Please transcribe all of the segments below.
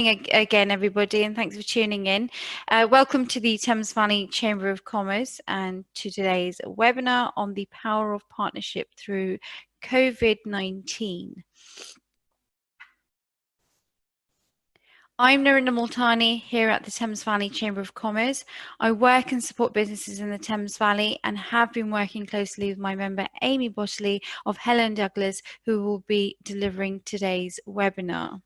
Again, everybody, and thanks for tuning in. Welcome to the Thames Valley Chamber of Commerce and to today's webinar on the power of partnership through COVID-19. I'm Narinda Multani here at the Thames Valley Chamber of Commerce. I work and support businesses in the Thames Valley and have been working closely with my member Amy Bottali of Helen Douglas, who will be delivering today's webinar.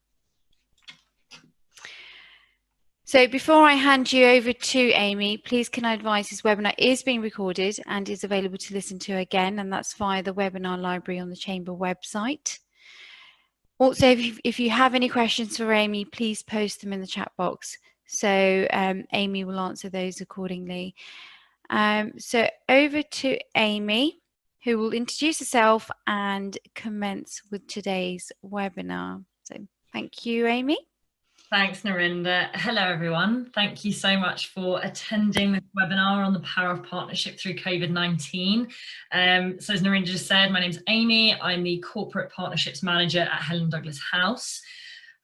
So before I hand you over to Amy, please can I advise this webinar is being recorded and is available to listen to again, and that's via the webinar library on the Chamber website. Also, if you have any questions for Amy, please post them in the chat box. So Amy will answer those accordingly. So over to Amy, who will introduce herself and commence with today's webinar. So thank you, Amy. Thanks, Narinda. Hello, everyone. Thank you so much for attending this webinar on the power of partnership through COVID-19. So as Narinda just said, my name's Amy. I'm the Corporate Partnerships Manager at Helen Douglas House.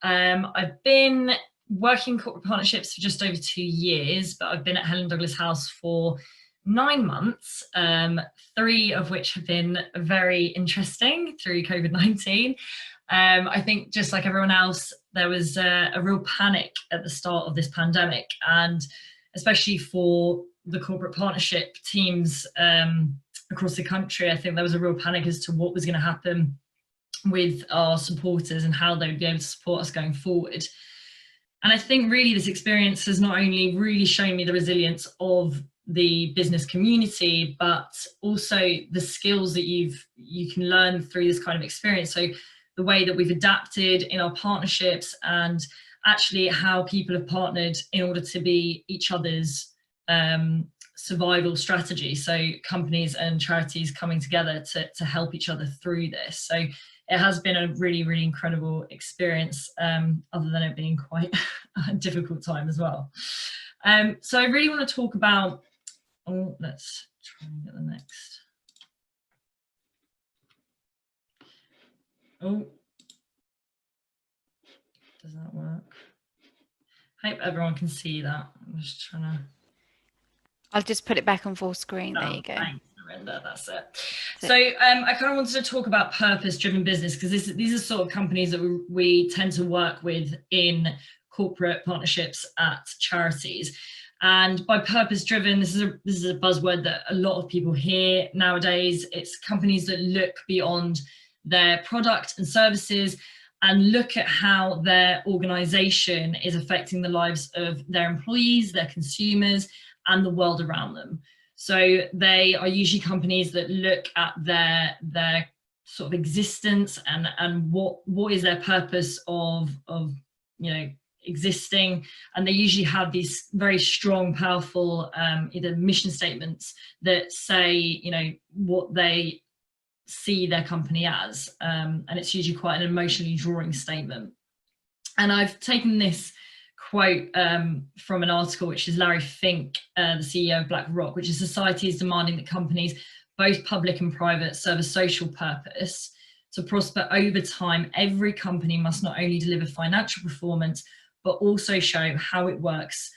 I've been working corporate partnerships for just over 2 years, but I've been at Helen Douglas House for 9 months, 3 of which have been very interesting through COVID-19. I think just like everyone else, there was a real panic at the start of this pandemic, and especially for the corporate partnership teams across the country, I think there was a real panic as to what was going to happen with our supporters and how they would be able to support us going forward. And I think really this experience has not only really shown me the resilience of the business community, but also the skills that you can learn through this kind of experience. So the way that we've adapted in our partnerships and actually how people have partnered in order to be each other's survival strategy. So companies and charities coming together to help each other through this. So it has been a really, really incredible experience, other than it being quite a difficult time as well. So I really want to talk about, let's try and get the next. Oh, does that work? Hope everyone can see that. I'm just trying to. I'll just put it back on full screen. There you go. Thanks, Narinda. That's it. So I kind of wanted to talk about purpose-driven business, because these are sort of companies that we tend to work with in corporate partnerships at charities. And by purpose-driven, this is a buzzword that a lot of people hear nowadays. It's companies that look beyond their product and services and look at how their organization is affecting the lives of their employees, their consumers, and the world around them. So they are usually companies that look at their sort of existence and what is their purpose of existing, and they usually have these very strong, powerful either mission statements that say what they see their company as, and it's usually quite an emotionally drawing statement. And I've taken this quote from an article which is Larry Fink, the CEO of BlackRock, which is society is demanding that companies, both public and private, serve a social purpose. To prosper over time, every company must not only deliver financial performance, but also show how it works,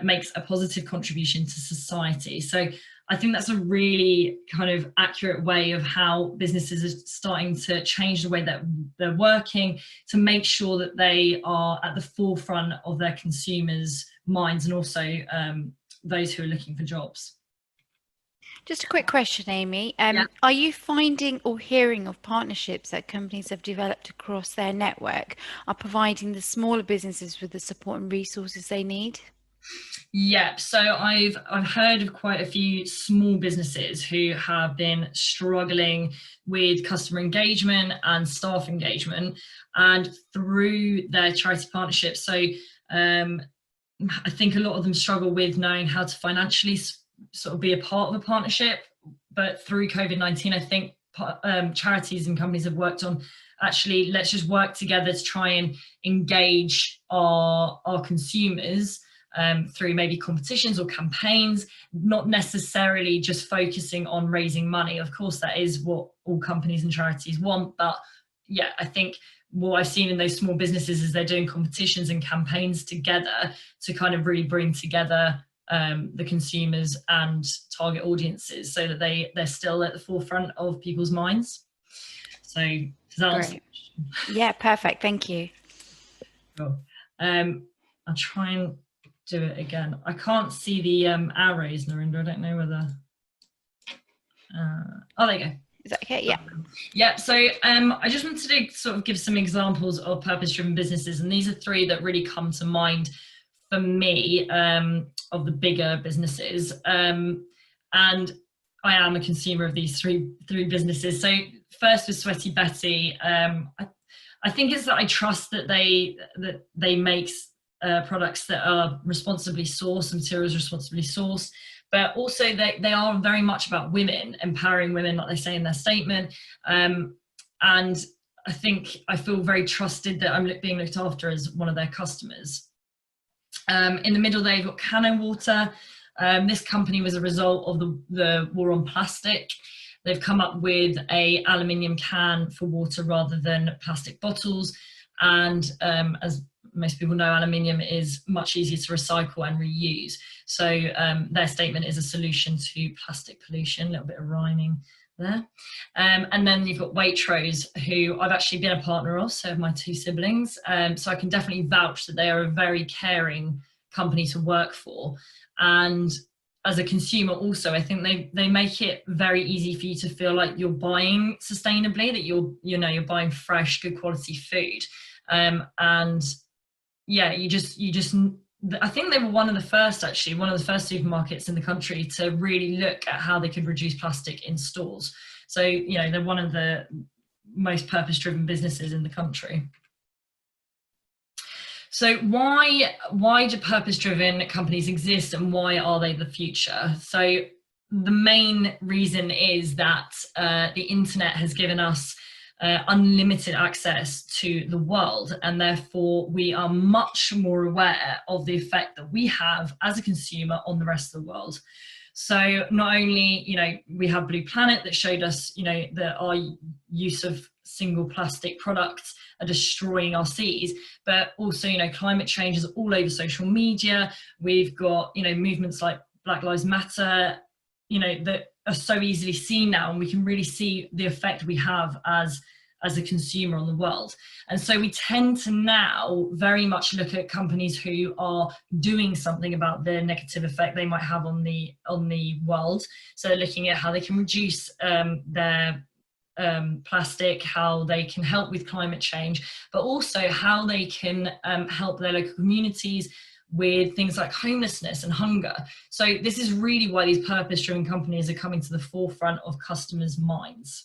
makes a positive contribution to society. So I think that's a really kind of accurate way of how businesses are starting to change the way that they're working to make sure that they are at the forefront of their consumers' minds and also those who are looking for jobs. Just a quick question, Amy. Are you finding or hearing of partnerships that companies have developed across their network are providing the smaller businesses with the support and resources they need? Yeah, so I've heard of quite a few small businesses who have been struggling with customer engagement and staff engagement, and through their charity partnerships. So I think a lot of them struggle with knowing how to financially sort of be a part of a partnership, but through COVID-19, I think charities and companies have worked on actually, let's just work together to try and engage our consumers through maybe competitions or campaigns, not necessarily just focusing on raising money. Of course, that is what all companies and charities want, but yeah, I think what I've seen in those small businesses is they're doing competitions and campaigns together to kind of really bring together the consumers and target audiences so that they're still at the forefront of people's minds. So does that answer the question? Yeah, perfect. Thank you. Cool. I'll try and do it again. I can't see the arrows, Narinder. I don't know whether. Oh, there you go. Is that okay? Yeah. Yeah. So I just wanted to sort of give some examples of purpose-driven businesses, and these are 3 that really come to mind for me of the bigger businesses. And I am a consumer of these three businesses. So first with Sweaty Betty, I think it's that I trust that they make products that are responsibly sourced, materials responsibly sourced, but also they are very much about women, empowering women, like they say in their statement. And I think I feel very trusted that I'm being looked after as one of their customers. In the middle, they've got Cano Water. This company was a result of the war on plastic. They've come up with a aluminium can for water rather than plastic bottles. And as most people know, aluminium is much easier to recycle and reuse. So their statement is a solution to plastic pollution, a little bit of rhyming there. And then you've got Waitrose, who I've actually been a partner of, so have my 2 siblings. So I can definitely vouch that they are a very caring company to work for. And as a consumer also, I think they make it very easy for you to feel like you're buying sustainably, that you're buying fresh, good quality food. And yeah, you just I think they were one of the first supermarkets in the country to really look at how they could reduce plastic in stores. So, they're one of the most purpose-driven businesses in the country. So why do purpose-driven companies exist, and why are they the future? So the main reason is that the internet has given us unlimited access to the world, and therefore we are much more aware of the effect that we have as a consumer on the rest of the world. So not only, we have Blue Planet that showed us, that our use of single plastic products are destroying our seas, but also, climate change is all over social media. We've got, movements like Black Lives Matter, that are so easily seen now, and we can really see the effect we have as a consumer on the world. And so we tend to now very much look at companies who are doing something about the negative effect they might have on the world. So looking at how they can reduce their plastic, how they can help with climate change, but also how they can help their local communities with things like homelessness and hunger. So this is really why these purpose-driven companies are coming to the forefront of customers' minds.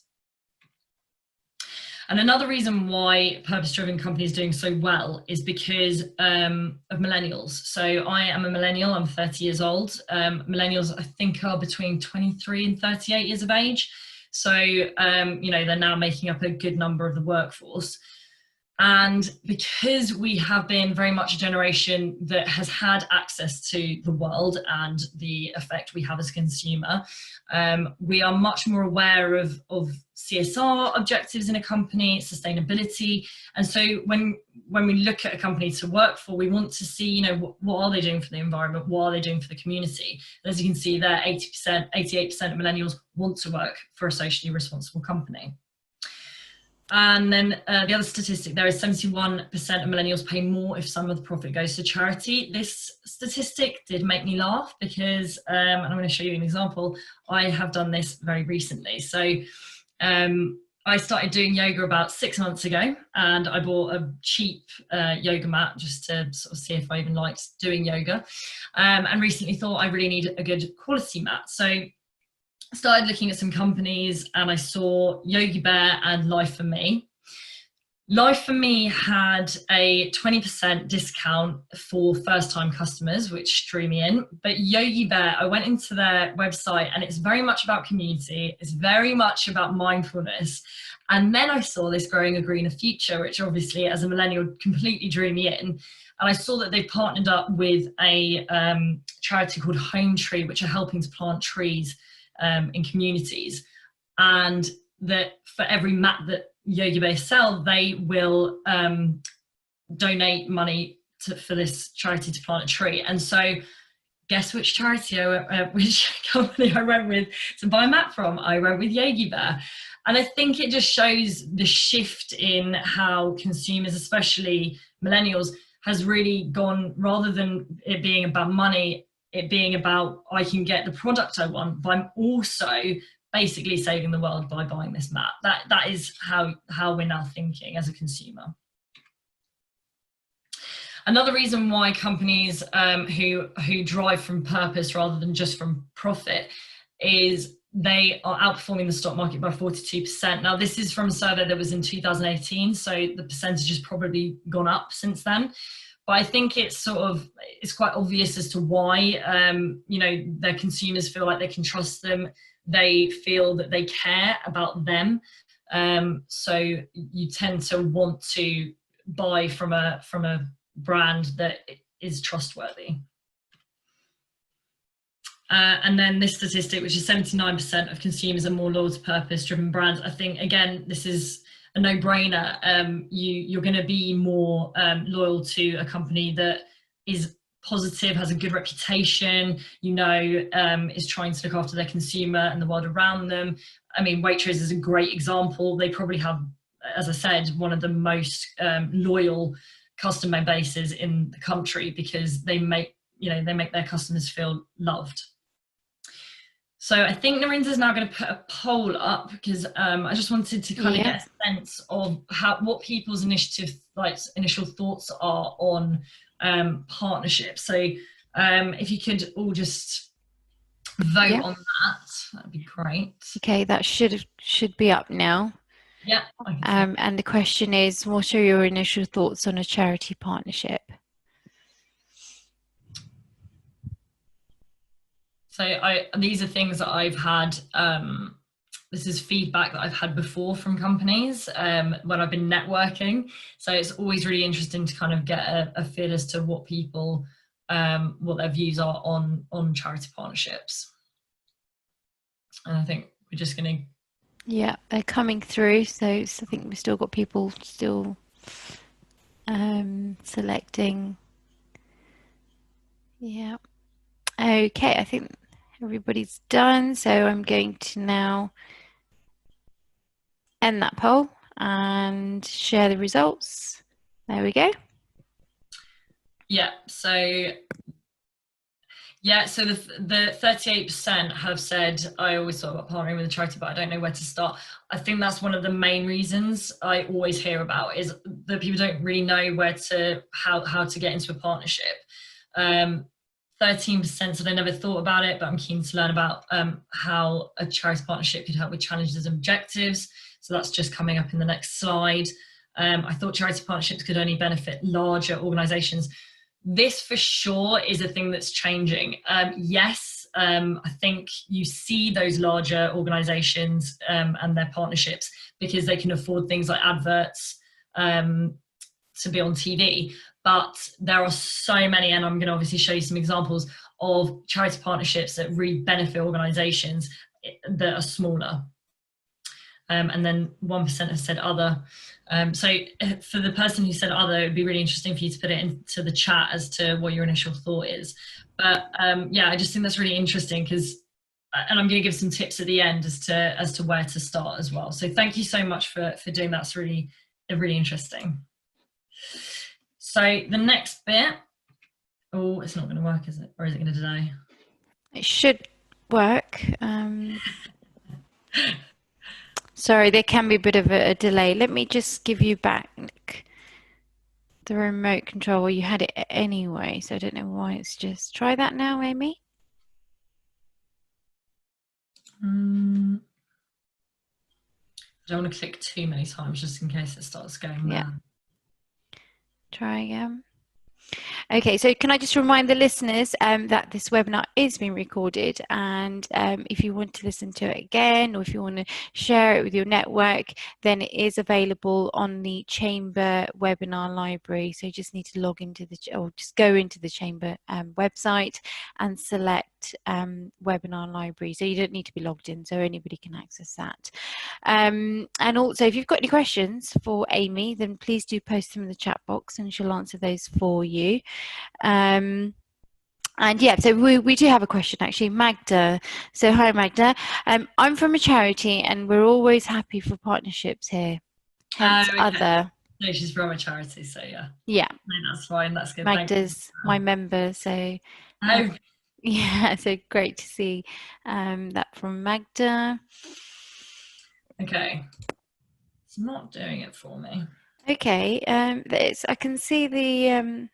And another reason why purpose-driven companies are doing so well is because of millennials. So I am a millennial, I'm 30 years old. Millennials, I think, are between 23 and 38 years of age. So, they're now making up a good number of the workforce. And because we have been very much a generation that has had access to the world and the effect we have as a consumer, we are much more aware of CSR objectives in a company, sustainability. And so when we look at a company to work for, we want to see, what are they doing for the environment? What are they doing for the community? And as you can see there, 88% of millennials want to work for a socially responsible company. And then the other statistic there is 71% of millennials pay more if some of the profit goes to charity. This statistic did make me laugh because, and I'm going to show you an example, I have done this very recently. So I started doing yoga about 6 months ago, and I bought a cheap yoga mat just to sort of see if I even liked doing yoga, and recently thought I really need a good quality mat. So started looking at some companies, and I saw Yogi Bear and Life for Me. Life for Me had a 20% discount for first-time customers, which drew me in. But Yogi Bear, I went into their website, and it's very much about community. It's very much about mindfulness. And then I saw this Growing a Greener Future, which obviously, as a millennial, completely drew me in. And I saw that they partnered up with a charity called Home Tree, which are helping to plant trees in communities, and that for every mat that Yogi Bear sell, they will donate money for this charity to plant a tree. And so guess which charity, which company I went with to buy a mat from? I went with Yogi Bear. And I think it just shows the shift in how consumers, especially millennials, has really gone, rather than it being about money, it being about, I can get the product I want, but I'm also basically saving the world by buying this mat. That is how we're now thinking as a consumer. Another reason why companies who drive from purpose rather than just from profit is they are outperforming the stock market by 42%. Now, this is from a survey that was in 2018, so the percentage has probably gone up since then. But I think it's quite obvious as to why. Their consumers feel like they can trust them. They feel that they care about them. So you tend to want to buy from a brand that is trustworthy. And then this statistic, which is 79% of consumers are more loyal to purpose-driven brands. I think, again, this is a no-brainer. You're going to be more loyal to a company that is positive, has a good reputation, is trying to look after their consumer and the world around them. I mean, Waitrose is a great example. They probably have, as I said, one of the most loyal customer bases in the country, because they make their customers feel loved. So I think Narinda's now going to put a poll up, because I just wanted to kind of get a sense of what people's initial thoughts are on partnerships. So if you could all just vote on that'd be great. Okay, that should be up now. Yeah. And the question is, what are your initial thoughts on a charity partnership? So these are things that I've had, this is feedback that I've had before from companies when I've been networking. So it's always really interesting to kind of get a feel as to what people, what their views are on charity partnerships. And I think we're just going to... Yeah, they're coming through. So I think we've still got people still selecting. Yeah. Okay, I think everybody's done. So I'm going to now end that poll and share the results. There we go. Yeah, so the 38% have said, I always thought about partnering with a charity, but I don't know where to start. I think that's one of the main reasons I always hear about, is that people don't really know how to get into a partnership. 13% said I never thought about it, but I'm keen to learn about how a charity partnership could help with challenges and objectives. So that's just coming up in the next slide. I thought charity partnerships could only benefit larger organisations. This for sure is a thing that's changing. Yes, I think you see those larger organisations and their partnerships because they can afford things like adverts to be on TV. But there are so many, and I'm going to obviously show you some examples of charity partnerships that really benefit organisations that are smaller. And then 1% have said other. So for the person who said other, it would be really interesting for you to put it into the chat as to what your initial thought is. But yeah, I just think that's really interesting, because, and I'm going to give some tips at the end as to where to start as well. So thank you so much for doing that. It's really interesting. So the next bit, oh, it's not going to work, is it? Or is it going to delay? It should work. Sorry, there can be a bit of a delay. Let me just give you back the remote control. Well, you had it anyway, so I don't know why it's just... Try that now, Amy. I don't want to click too many times just in case it starts going mad. Yeah. Try again. Okay, so can I just remind the listeners that this webinar is being recorded, and if you want to listen to it again, or if you want to share it with your network, then it is available on the Chamber webinar library. So you just need to log into or just go into the Chamber website and select webinar library, so you don't need to be logged in, so anybody can access that. And also, if you've got any questions for Amy, then please do post them in the chat box and she'll answer those for you. And yeah, so we do have a question actually, Magda. So hi Magda, I'm from a charity and we're always happy for partnerships here, hence okay. other. No, she's from a charity, so yeah. Yeah. No, that's fine, that's good. Magda's my member, so yeah, so great to see that from Magda. Okay, it's not doing it for me. Okay, I can see the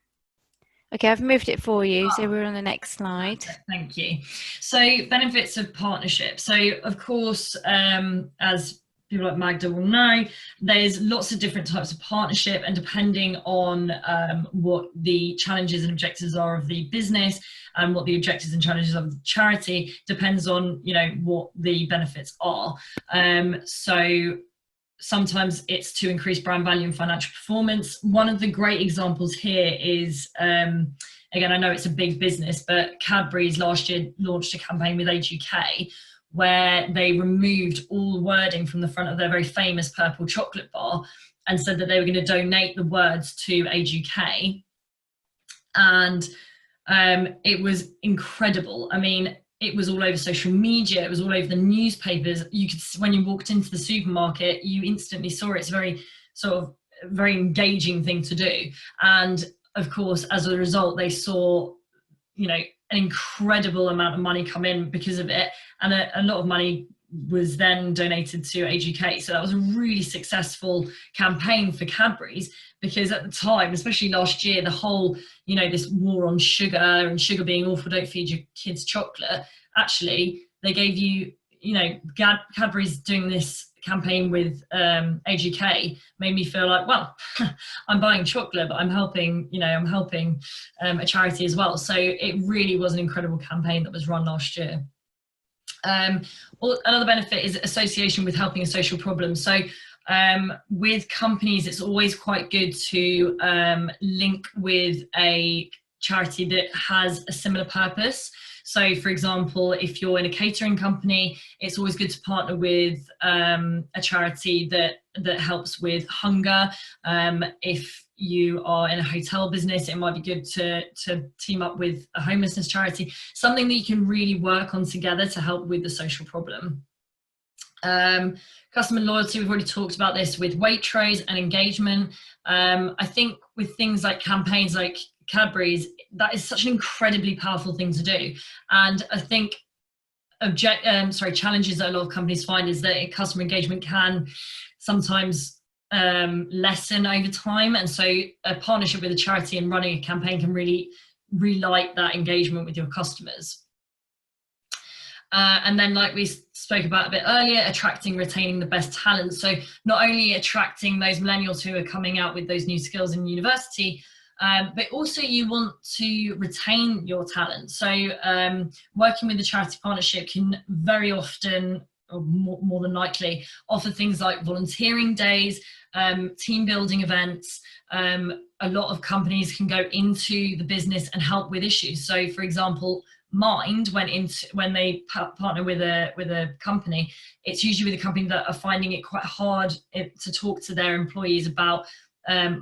okay, I've moved it for you, so we're on the next slide. Thank you. So benefits of partnership. So of course, as people like Magda will know, there's lots of different types of partnership, and depending on what the challenges and objectives are of the business and what the objectives and challenges of the charity, depends on, you know, what the benefits are. So sometimes it's to increase brand value and financial performance. One of the great examples here is, again, I know it's a big business, but Cadbury's last year launched a campaign with Age UK where they removed all the wording from the front of their very famous purple chocolate bar and said that they were going to donate the words to Age UK. And it was incredible. I mean, it was all over social media, it was all over the newspapers. You could, when you walked into the supermarket, you instantly saw it. It's a very sort of very engaging thing to do. And of course, as a result, they saw, you know, an incredible amount of money come in because of it. And a lot of money was then donated to Age UK. So that was a really successful campaign for Cadbury's, because at the time, especially last year, the whole, you know, this war on sugar and sugar being awful, don't feed your kids chocolate. Actually, they gave you, you know, Cadbury's doing this campaign with Age UK made me feel like, well, I'm buying chocolate, but I'm helping, you know, I'm helping a charity as well. So it really was an incredible campaign that was run last year. Another benefit is association with helping a social problem. So with companies, it's always quite good to link with a charity that has a similar purpose. So for example, if you're in a catering company, it's always good to partner with a charity that helps with hunger. If you are in a hotel business, it might be good to team up with a homelessness charity, something that you can really work on together to help with the social problem. Customer loyalty, we've already talked about this with Waitrose and engagement. I think with things like campaigns like Cadbury's, that is such an incredibly powerful thing to do. And I think challenges that a lot of companies find is that customer engagement can sometimes lessen over time. And so a partnership with a charity and running a campaign can really relight that engagement with your customers. And then, like we spoke about a bit earlier, attracting, retaining the best talent. So not only attracting those millennials who are coming out with those new skills in university, but also you want to retain your talent. So working with the charity partnership can very often, or more than likely, offer things like volunteering days, team building events. A lot of companies can go into the business and help with issues. So for example, Mind when they partner with a company, it's usually with a company that are finding it quite hard to talk to their employees about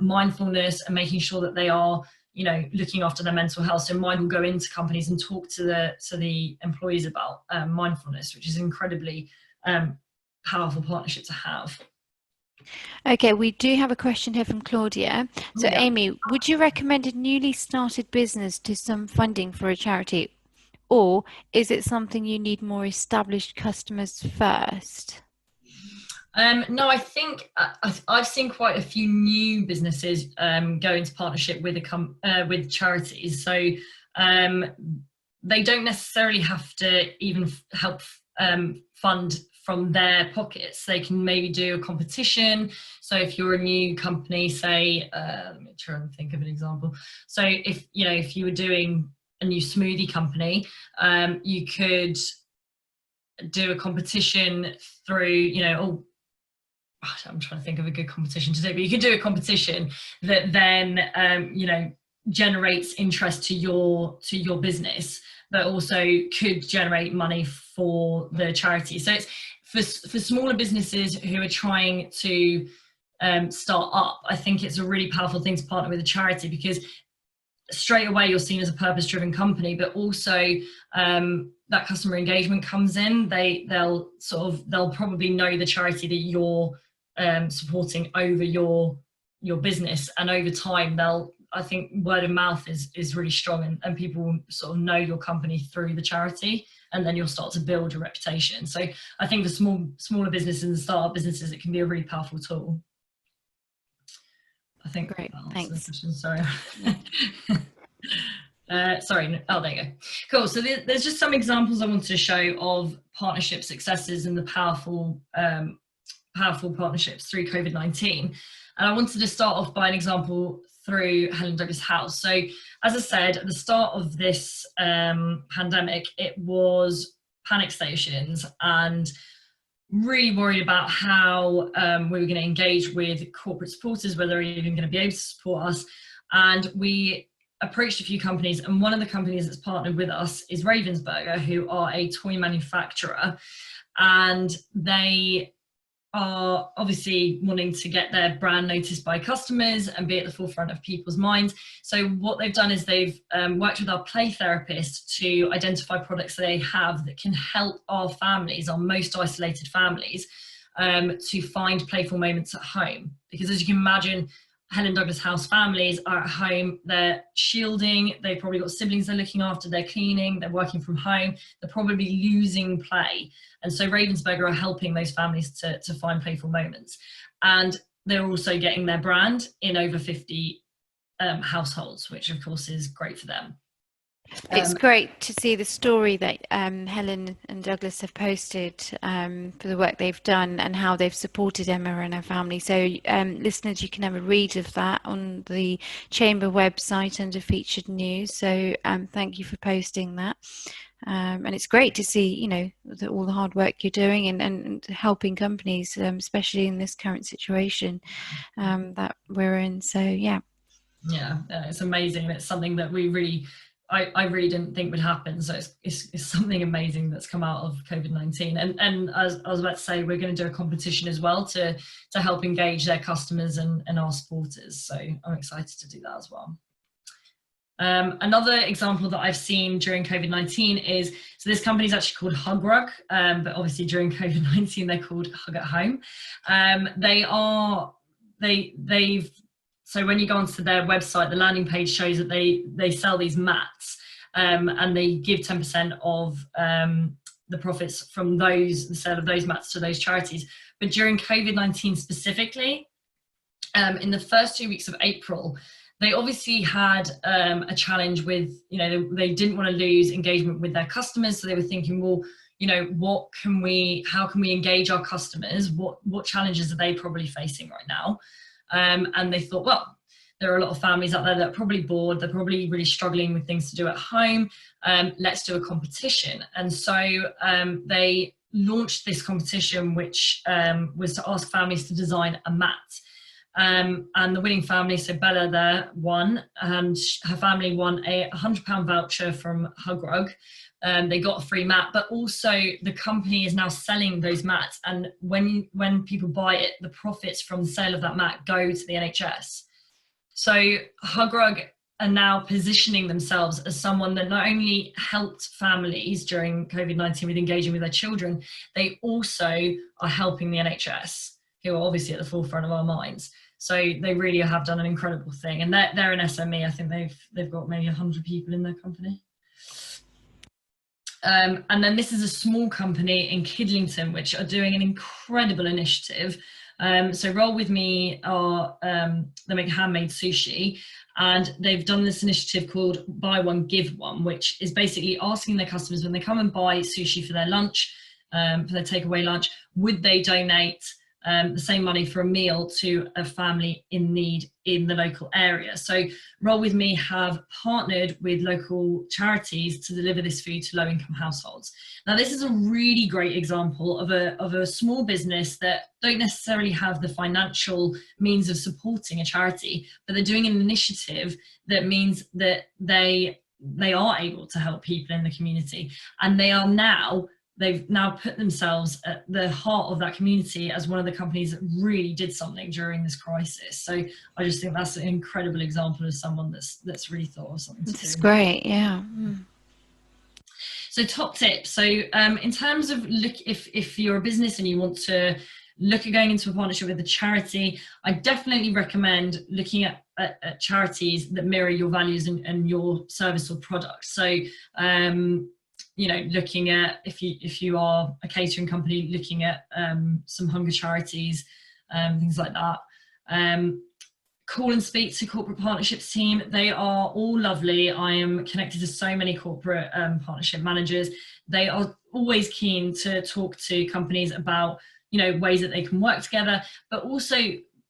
mindfulness and making sure that they are, you know, looking after their mental health. So Mind will go into companies and talk to the employees about mindfulness, which is an incredibly powerful partnership to have. Okay, we do have a question here from Claudia. So yeah. Amy, would you recommend a newly started business to some funding for a charity? Or is it something you need more established customers first? No, I think I've seen quite a few new businesses go into partnership with with charities. So they don't necessarily have to even help fund from their pockets. They can maybe do a competition. So if you're a new company, say, let me try and think of an example. So if you were doing a new smoothie company, you could do a competition through, I'm trying to think of a good competition to do, but you could do a competition that then, generates interest to your business. that also could generate money for the charity. So it's for smaller businesses who are trying to start up. I think it's a really powerful thing to partner with a charity, because straight away you're seen as a purpose-driven company, but also that customer engagement comes in. They'll probably know the charity that you're supporting over your business, and over time I think word of mouth is really strong, and people will sort of know your company through the charity, and then you'll start to build your reputation. So I think for smaller businesses and startup businesses, it can be a really powerful tool. I think Great, that thanks. answers the question. Sorry. Sorry. Oh, there you go. Cool. So there's just some examples I wanted to show of partnership successes and the powerful partnerships through COVID-19. And I wanted to start off by an example through Helen Douglas House. So as I said, at the start of this pandemic, it was panic stations and really worried about how we were going to engage with corporate supporters, whether they're even going to be able to support us. And we approached a few companies, and one of the companies that's partnered with us is Ravensburger, who are a toy manufacturer, and they are obviously wanting to get their brand noticed by customers and be at the forefront of people's minds. So what they've done is they've worked with our play therapist to identify products they have that can help our families, our most isolated families, to find playful moments at home. Because as you can imagine, Helen Douglas House families are at home, they're shielding, they've probably got siblings they're looking after, they're cleaning, they're working from home, they're probably losing play. And so Ravensburger are helping those families to find playful moments. And they're also getting their brand in over 50 households, which of course is great for them. It's great to see the story that Helen and Douglas have posted for the work they've done and how they've supported Emma and her family. So listeners, you can have a read of that on the Chamber website under featured news. So thank you for posting that. And it's great to see, you know, all the hard work you're doing and helping companies, especially in this current situation that we're in. So yeah. Yeah, it's amazing. It's something that we really, I really didn't think would happen. So it's something amazing that's come out of COVID-19. And as I was about to say, we're going to do a competition as well to help engage their customers and our supporters. So I'm excited to do that as well. Another example that I've seen during COVID-19 is, so this company is actually called HugRug, but obviously during COVID-19 they're called Hug at Home. So when you go onto their website, the landing page shows that they sell these mats, and they give 10% of the profits from the sale of those mats to those charities. But during COVID-19 specifically, in the first 2 weeks of April, they obviously had a challenge with, you know, they didn't want to lose engagement with their customers. So they were thinking, well, you know, how can we engage our customers? What challenges are they probably facing right now? And they thought, well, there are a lot of families out there that are probably bored. They're probably really struggling with things to do at home. Let's do a competition. And so they launched this competition, which was to ask families to design a mat. And the winning family, so Bella there, won, and her family won a £100 voucher from HugRug. They got a free mat, but also the company is now selling those mats. And when people buy it, the profits from the sale of that mat go to the NHS. So HugRug are now positioning themselves as someone that not only helped families during COVID-19 with engaging with their children, they also are helping the NHS, who are obviously at the forefront of our minds. So they really have done an incredible thing. And they're an SME. I think they've got maybe 100 people in their company. And then this is a small company in Kidlington, which are doing an incredible initiative. So Roll With Me they make handmade sushi, and they've done this initiative called Buy One, Give One, which is basically asking their customers when they come and buy sushi for their lunch, for their takeaway lunch, would they donate the same money for a meal to a family in need in the local area. So Roll With Me have partnered with local charities to deliver this food to low-income households. Now, this is a really great example of a small business that don't necessarily have the financial means of supporting a charity, but they're doing an initiative that means that they they are able to help people in the community, and they've now put themselves at the heart of that community as one of the companies that really did something during this crisis. So I just think that's an incredible example of someone that's really thought of something to do. That's great, yeah. So top tips. So in terms of if you're a business and you want to look at going into a partnership with a charity, I definitely recommend looking at charities that mirror your values and your service or product. So you know, looking at, if you are a catering company, looking at some hunger charities, things like that. Call and speak to corporate partnerships team. They are all lovely. I am connected to so many corporate partnership managers. They are always keen to talk to companies about, you know, ways that they can work together, but also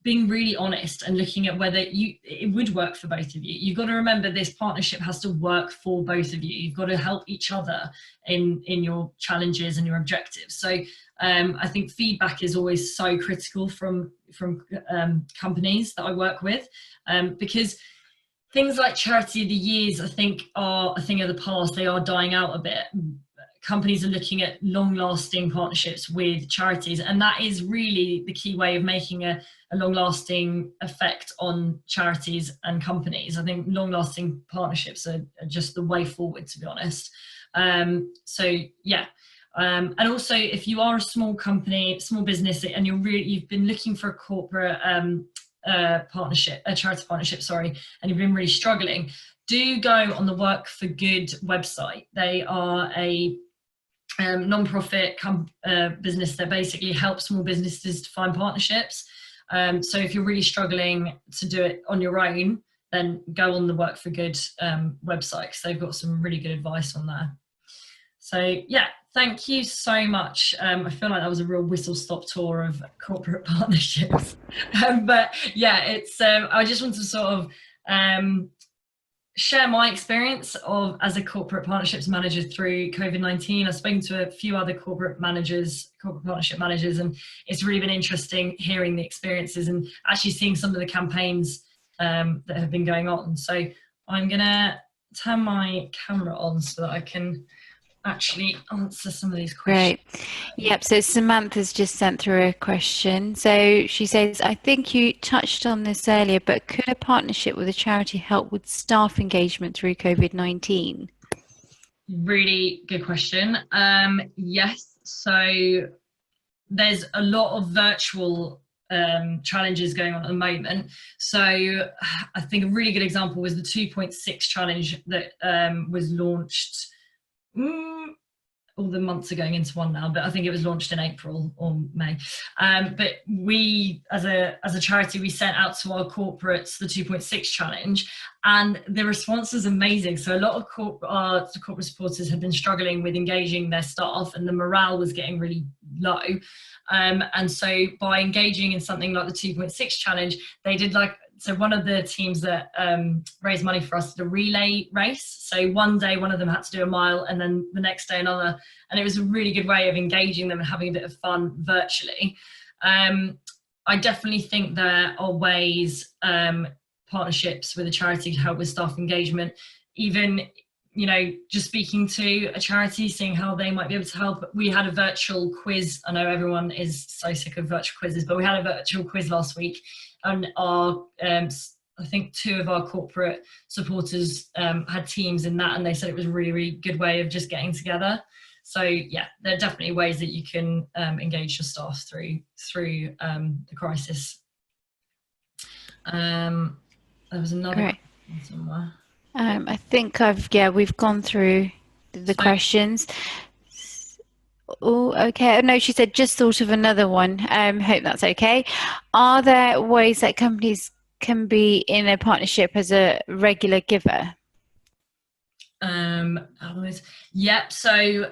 being really honest and looking at whether it would work for both of you. You've got to remember, this partnership has to work for both of you. You've got to help each other in your challenges and your objectives. So I think feedback is always so critical from companies that I work with, because things like Charity of the Years, I think, are a thing of the past. They are dying out a bit. Companies are looking at long-lasting partnerships with charities, and that is really the key way of making a long-lasting effect on charities and companies. I think long-lasting partnerships are just the way forward, to be honest. So yeah. And also, if you are a small company, small business, and you've been looking for a corporate partnership, a charity partnership, sorry, and you've been really struggling, do go on the Work for Good website. They are a non-profit business that basically helps small businesses to find partnerships. So if you're really struggling to do it on your own, then go on the Work for Good website, because they've got some really good advice on there. So yeah, thank you so much. I feel like that was a real whistle-stop tour of corporate partnerships. But yeah, it's I just want to sort of share my experience as a corporate partnerships manager through COVID-19. I've spoken to a few other corporate partnership managers, and it's really been interesting hearing the experiences and actually seeing some of the campaigns that have been going on. So I'm gonna turn my camera on so that I can actually answer some of these questions. Great. Yep, so Samantha's just sent through a question. So she says, I think you touched on this earlier, but could a partnership with a charity help with staff engagement through COVID-19? Really good question. Yes, so there's a lot of virtual challenges going on at the moment. So I think a really good example was the 2.6 challenge that was launched all the months are going into one now, but I think it was launched in April or May. But we, as a charity, we sent out to our corporates the 2.6 challenge, and the response was amazing. So a lot of corporate supporters had been struggling with engaging their staff, and the morale was getting really low. And so by engaging in something like the 2.6 challenge, they did so one of the teams that raised money for us did a relay race. So one day one of them had to do a mile, and then the next day another. And it was a really good way of engaging them and having a bit of fun virtually. I definitely think there are ways partnerships with a charity to help with staff engagement. Even, you know, just speaking to a charity, seeing how they might be able to help. We had a virtual quiz. I know everyone is so sick of virtual quizzes, but we had a virtual quiz last week. And I think 2 of our corporate supporters had teams in that, and they said it was a really, really good way of just getting together. So yeah, there are definitely ways that you can engage your staff through the crisis. There was another question somewhere. I think we've gone through the questions. Oh, okay. No, she said, just thought of another one. Hope that's okay. Are there ways that companies can be in a partnership as a regular giver? Yep. So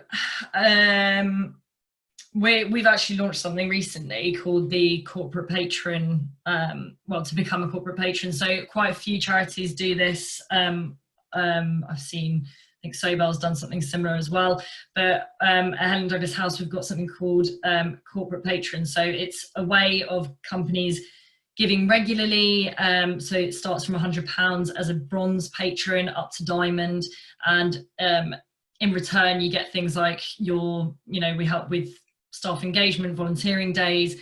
we've actually launched something recently called the corporate patron. To become a corporate patron. So quite a few charities do this. I've seen, I think Sobel's done something similar as well, but at Helen Douglas House we've got something called corporate patron. So it's a way of companies giving regularly. So it starts from £100 as a bronze patron up to diamond, and in return you get things like we help with staff engagement, volunteering days,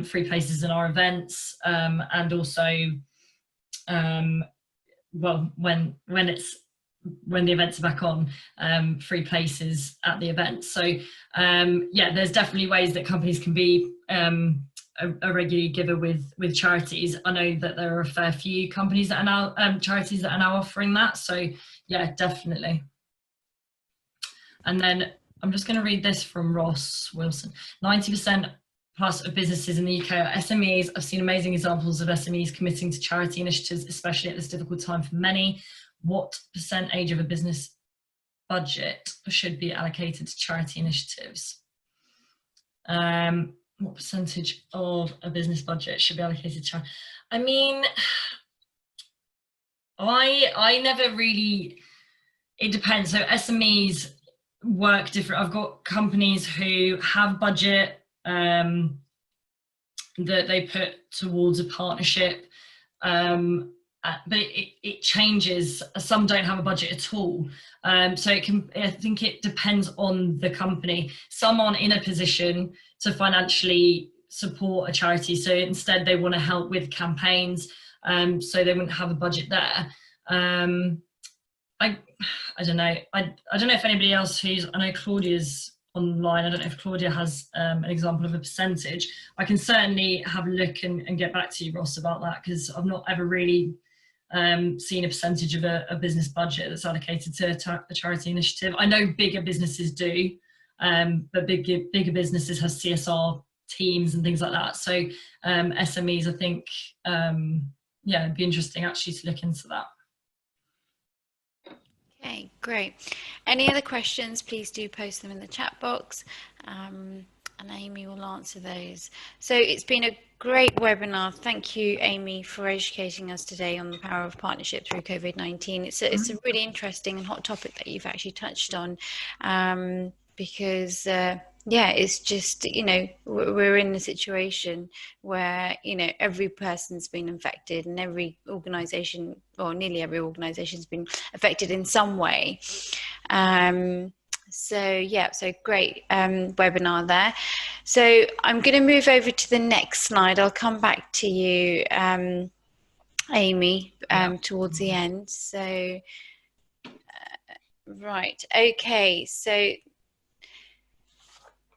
free places in our events, and also when the events are back on, free places at the event. So yeah, there's definitely ways that companies can be a regular giver with charities. I know that there are a fair few companies that are now charities that are now offering that. So yeah, definitely. And then I'm just going to read this from Ross Wilson. 90% plus of businesses in the UK are SMEs. I've seen amazing examples of SMEs committing to charity initiatives, especially at this difficult time for many. What percentage of a business budget should be allocated to charity initiatives? What percentage of a business budget should be allocated to charity? I mean, I never really, it depends. So SMEs work different. I've got companies who have budget that they put towards a partnership, but it changes. Some don't have a budget at all. So I think it depends on the company. Some aren't in a position to financially support a charity, so instead they want to help with campaigns, so they wouldn't have a budget there. I don't know. I don't know if anybody else I know Claudia's online. I don't know if Claudia has an example of a percentage. I can certainly have a look and get back to you, Ross, about that, because I've not ever really seen a percentage of a business budget that's allocated to a charity initiative. I know bigger businesses do, but bigger businesses have CSR teams and things like that. So SMEs, I think, yeah, it'd be interesting actually to look into that. Okay, great. Any other questions, please do post them in the chat box, and Amy will answer those. So it's been a great webinar. Thank you, Amy, for educating us today on the power of partnership through COVID-19. It's a really interesting and hot topic that you've actually touched on, because yeah, it's just, we're in a situation where, every person's been infected, and every organization, or nearly every organization, has been affected in some way. So yeah, so great webinar there. So I'm going to move over to the next slide. I'll come back to you, Amy, towards the end. So right, okay, so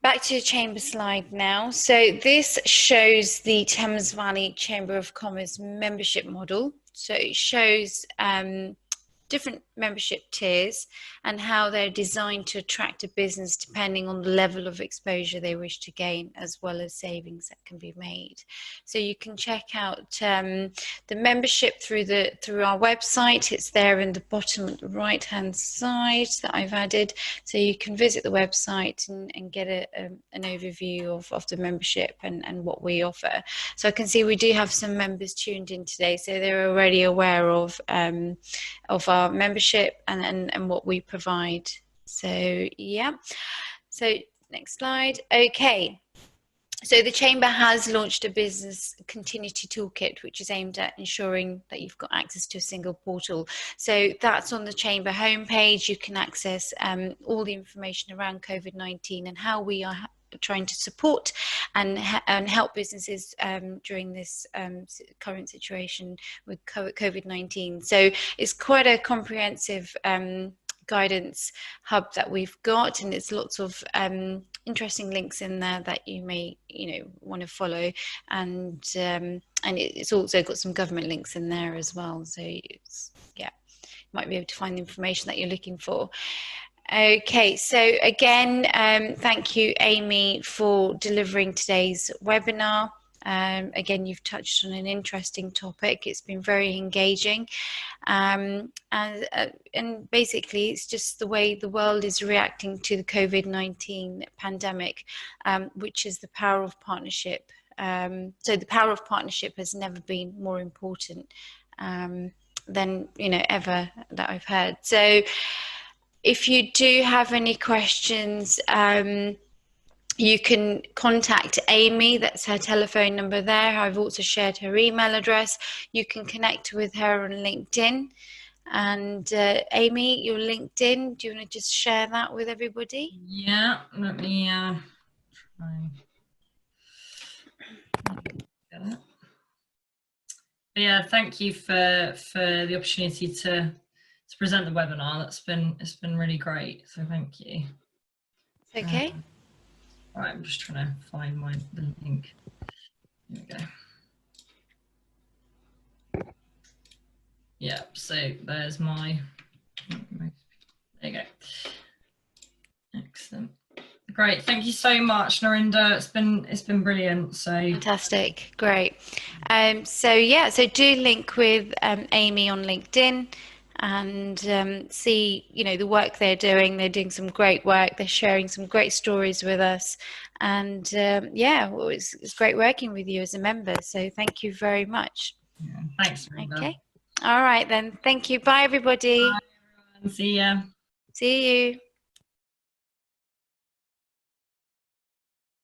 back to the chamber slide now. So this shows the Thames Valley Chamber of Commerce membership model. So it shows different membership tiers and how they're designed to attract a business depending on the level of exposure they wish to gain, as well as savings that can be made. So you can check out the membership through our website. It's there in the bottom right hand side that I've added, so you can visit the website and get an overview of the membership and what we offer. So I can see we do have some members tuned in today, so they're already aware of our membership and what we provide. So yeah, so next slide. Okay, so the Chamber has launched a business continuity toolkit, which is aimed at ensuring that you've got access to a single portal. So that's on the Chamber homepage. You can access all the information around COVID-19 and how we are trying to support and help businesses during this current situation with COVID-19. So it's quite a comprehensive guidance hub that we've got, and it's lots of interesting links in there that you may want to follow, and it's also got some government links in there as well, so it's, yeah, you might be able to find the information that you're looking for. Okay, so again, thank you, Amy, for delivering today's webinar. Again, you've touched on an interesting topic. It's been very engaging, and basically it's just the way the world is reacting to the COVID-19 pandemic, which is the power of partnership. So the power of partnership has never been more important than ever that I've heard. So if you do have any questions, You can contact Amy, that's her telephone number there. I've also shared her email address. You can connect with her on LinkedIn. And Amy, your LinkedIn, do you want to just share that with everybody? Yeah, let me try. But yeah, thank you for the opportunity to present the webinar. It's been really great. So thank you. It's okay. All right, I'm just trying to find the link. Here we go. Yeah, so there's my. There you go. Excellent. Great, thank you so much, Narinda. It's been brilliant. So fantastic, great. So yeah, so do link with Amy on LinkedIn and see, you know, the work they're doing. They're doing some great work. They're sharing some great stories with us, and yeah, well, it's great working with you as a member. So thank you very much. yeah, thanks, Narinda. Okay, all right then. Thank you. Bye, everybody. Bye, everyone. See ya. See you.